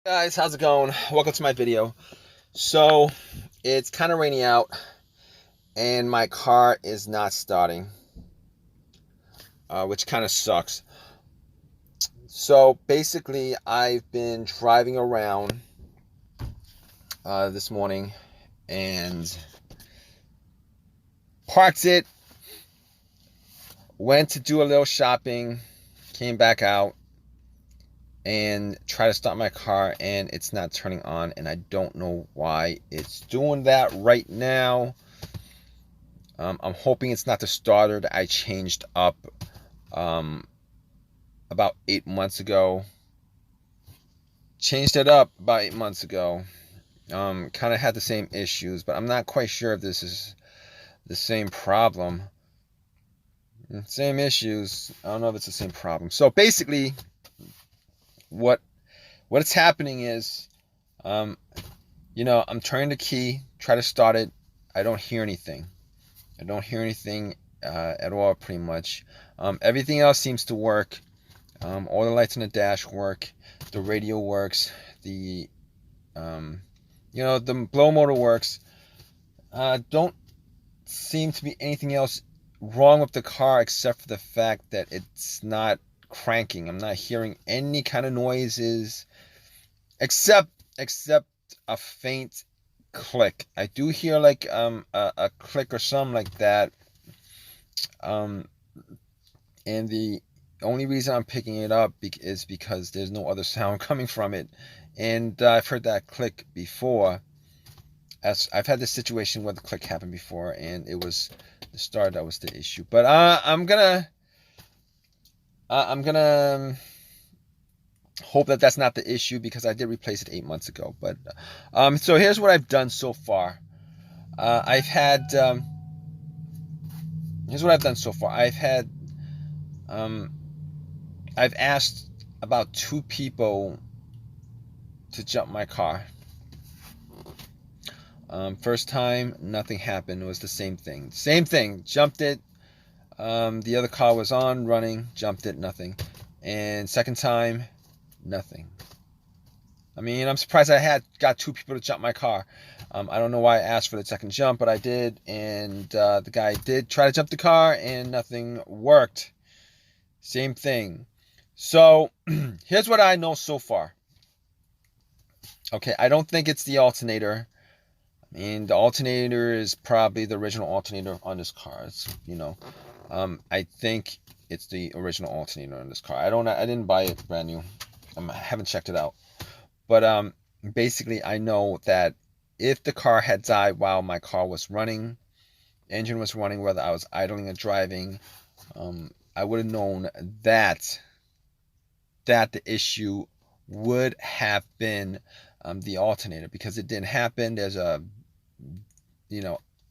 Guys, how's it going? Welcome to my video. So it's kind of rainy out and my car is not starting, which kind of sucks. So basically I've been driving around this morning and parked it, went to do a little shopping, came back out and try to start my car and it's not turning on, and I don't know why it's doing that right now. I'm hoping it's not the starter that I changed up about 8 months ago. Changed it up about 8 months ago. Kind of had the same issues, but I'm not quite sure if this is the same problem. Same issues. I don't know if it's the same problem. So basically, what's happening is, I'm turning the key, try to start it. I don't hear anything. At all, pretty much. Everything else seems to work. All the lights on the dash work. The radio works. The blow motor works. Don't seem to be anything else wrong with the car except for the fact that it's not cranking. I'm not hearing any kind of noises except a faint click. I do hear like a click or something like that. And the only reason I'm picking it up is because there's no other sound coming from it. And I've heard that click before. As I've had this situation where the click happened before, and it was the start that was the issue. But I'm gonna hope that that's not the issue, because I did replace it 8 months ago. But so here's what I've done so far. Here's what I've done so far. I've asked about 2 people to jump my car. First time, nothing happened. It was the same thing. Jumped it. The other car was on, running. Jumped it, nothing. And second time, nothing. I mean, I'm surprised I got 2 people to jump my car. I don't know why I asked for the second jump, but I did. And the guy did try to jump the car, and nothing worked. Same thing. So here's what I know so far. Okay, I don't think it's the alternator. I mean, the alternator is probably the original alternator on this car. I think it's the original alternator on this car. I didn't buy it brand new. I haven't checked it out. But basically, I know that if the car had died while my car was running, engine was running, whether I was idling or driving, I would have known that the issue would have been the alternator, because it didn't happen. There's a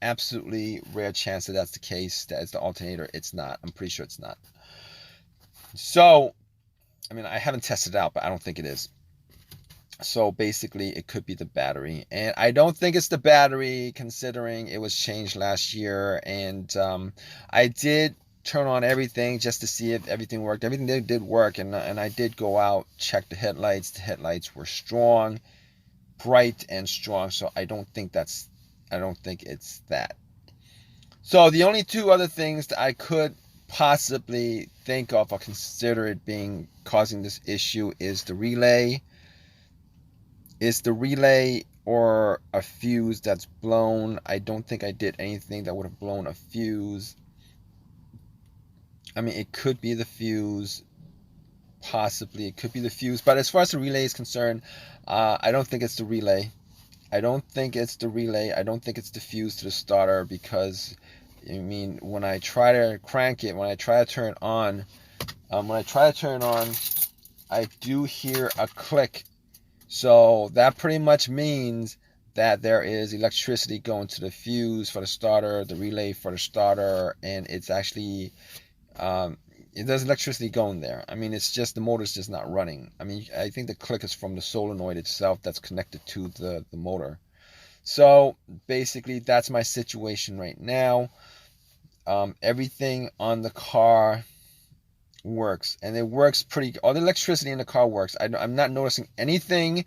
absolutely rare chance that that's the case, that it's the alternator. It's not. I'm pretty sure it's not. So, I mean, I haven't tested it out, but I don't think it is. So basically, it could be the battery, and I don't think it's the battery, considering it was changed last year. And I did turn on everything just to see if everything worked. Everything did work, and I did go out, check the headlights. The headlights were strong, bright and strong. So I don't think it's that. So the only 2 other things that I could possibly think of or consider it being causing this issue is the relay. Or a fuse that's blown. I don't think I did anything that would have blown a fuse. I mean, it could be the fuse. Possibly it could be the fuse. But as far as the relay is concerned, I don't think it's the relay. I don't think it's the fuse to the starter, because, I mean, when I try to crank it, when I try to turn it on, I do hear a click. So that pretty much means that there is electricity going to the fuse for the starter, the relay for the starter, and it's actually, there's electricity going there. I mean, it's just the motor's just not running. I mean, I think the click is from the solenoid itself that's connected to the motor. So basically, that's my situation right now. Everything on the car works, and it works pretty. All the electricity in the car works. I'm not noticing anything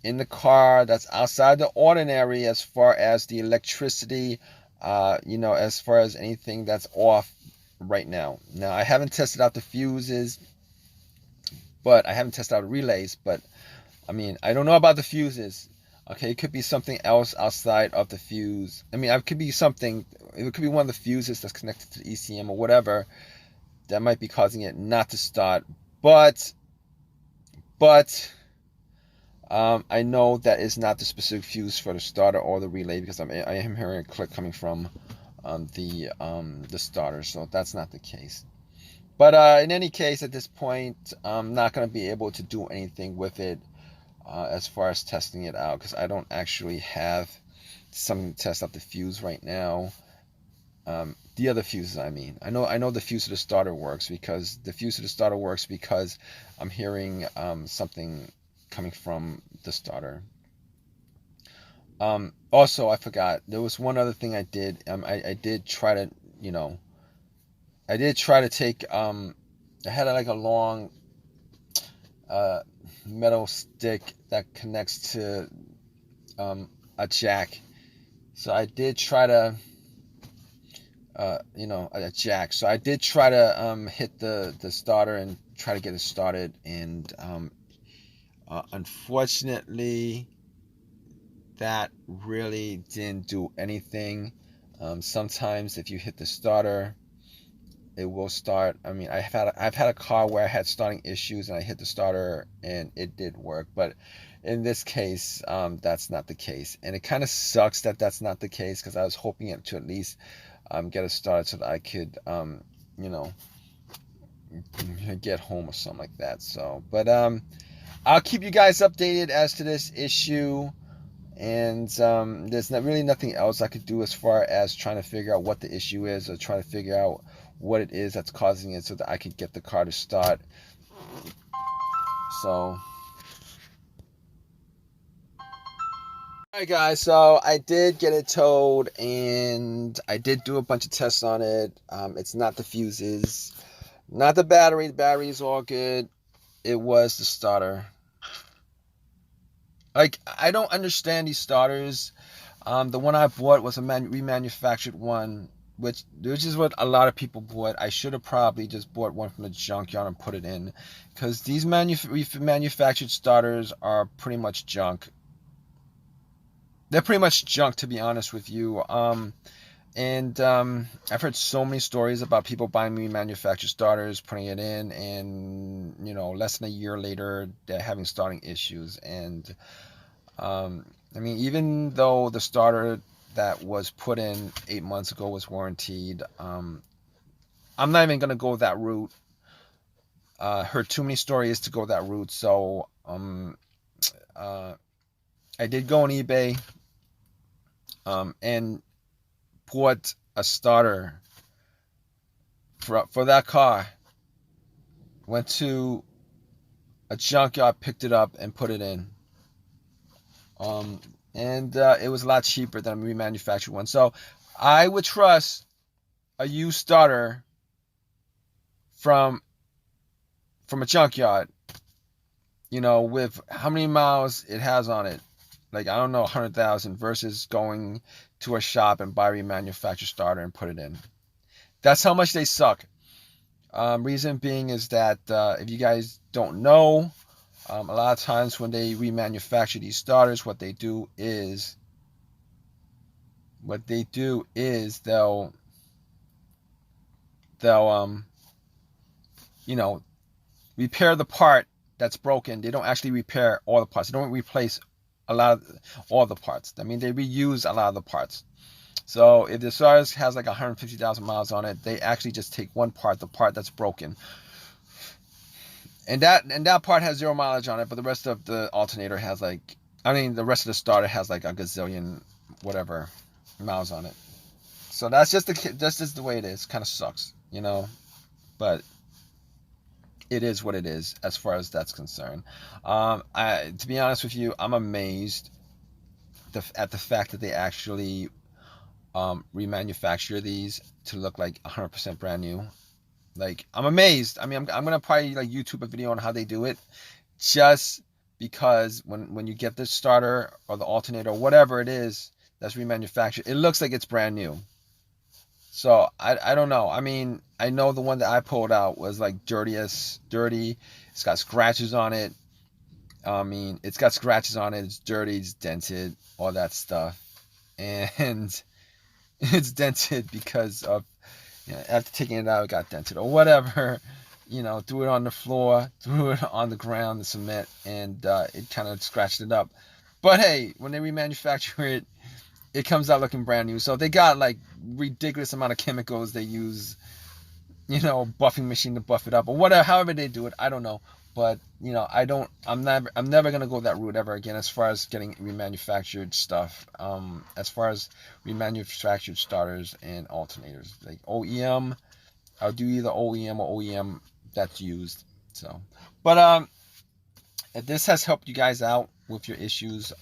in the car that's outside the ordinary as far as the electricity, as far as anything that's off right now. Now, I haven't tested out the fuses, but I haven't tested out the relays, but I mean, I don't know about the fuses. Okay, it could be something else outside of the fuse. I mean, it could be something, it could be one of the fuses that's connected to the ECM or whatever that might be causing it not to start. But I know that is not the specific fuse for the starter or the relay, because I am hearing a click coming from the starter, so that's not the case. But in any case, at this point, I'm not going to be able to do anything with it as far as testing it out, because I don't actually have something to test out the fuse right now. The other fuses, I mean, I know the fuse of the starter works, because I'm hearing something coming from the starter. Also, I forgot, there was one other thing I did. I did try to, take, I had like a long metal stick that connects to a jack. So I did try to, a jack. So I did try to hit the starter and try to get it started, and unfortunately, that really didn't do anything. Sometimes if you hit the starter, it will start. I mean, I've had a car where I had starting issues and I hit the starter and it did work, but in this case, that's not the case, and it kind of sucks that that's not the case, because I was hoping it to at least get it started so that I could, get home or something like that. So, but I'll keep you guys updated as to this issue. And there's really nothing else I could do as far as trying to figure out what the issue is, or trying to figure out what it is that's causing it, so that I could get the car to start. So, alright guys, so I did get it towed, and I did do a bunch of tests on it. It's not the fuses, not the battery. The battery is all good. It was the starter. Like, I don't understand these starters. The one I bought was a remanufactured one, which is what a lot of people bought. I should have probably just bought one from the junkyard and put it in, because these manufactured starters are pretty much junk. They're pretty much junk, to be honest with you. And I've heard so many stories about people buying remanufactured starters, putting it in, and less than a year later they're having starting issues. And I mean, even though the starter that was put in 8 months ago was warranted, I'm not even gonna go that route. Heard too many stories to go that route. So I did go on eBay and bought a starter for that car. Went to a junkyard, picked it up, and put it in. And it was a lot cheaper than a remanufactured one. So I would trust a used starter from a junkyard, with how many miles it has on it. Like, I don't know, 100,000, versus going to a shop and buy a remanufactured starter and put it in. That's how much they suck. Reason being is that, if you guys don't know, a lot of times when they remanufacture these starters, what they do is they'll repair the part that's broken. They don't actually repair all the parts. They don't replace all the parts. I mean, they reuse a lot of the parts. So if the starter has like 150,000 miles on it, they actually just take one part, the part that's broken, and that part has 0 mileage on it, but the rest of the alternator has the rest of the starter has like a gazillion whatever miles on it. So that's just the way it is. Kind of sucks, but it is what it is as far as that's concerned. To be honest with you, I'm amazed at the fact that they actually remanufacture these to look like 100% brand new. Like, I'm amazed. I mean, I'm gonna probably like YouTube a video on how they do it, just because when you get the starter or the alternator or whatever it is that's remanufactured, it looks like it's brand new. So I don't know. I mean, I know the one that I pulled out was like dirty. It's got scratches on it. I mean, it's got scratches on it. It's dirty. It's dented. All that stuff. And it's dented because of, after taking it out, it got dented or whatever. Threw it on the floor, threw it on the ground, the cement, and it kind of scratched it up. But hey, when they remanufacture it, it comes out looking brand new. So they got like ridiculous amount of chemicals they use, buffing machine to buff it up or whatever, however they do it. I don't know. But I'm never gonna go that route ever again as far as getting remanufactured stuff. As far as remanufactured starters and alternators, like OEM, I'll do either OEM or OEM that's used. So, but if this has helped you guys out with your issues,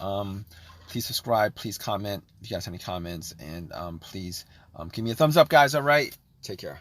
please subscribe, please comment if you guys have any comments, and please give me a thumbs up, guys. All right, take care.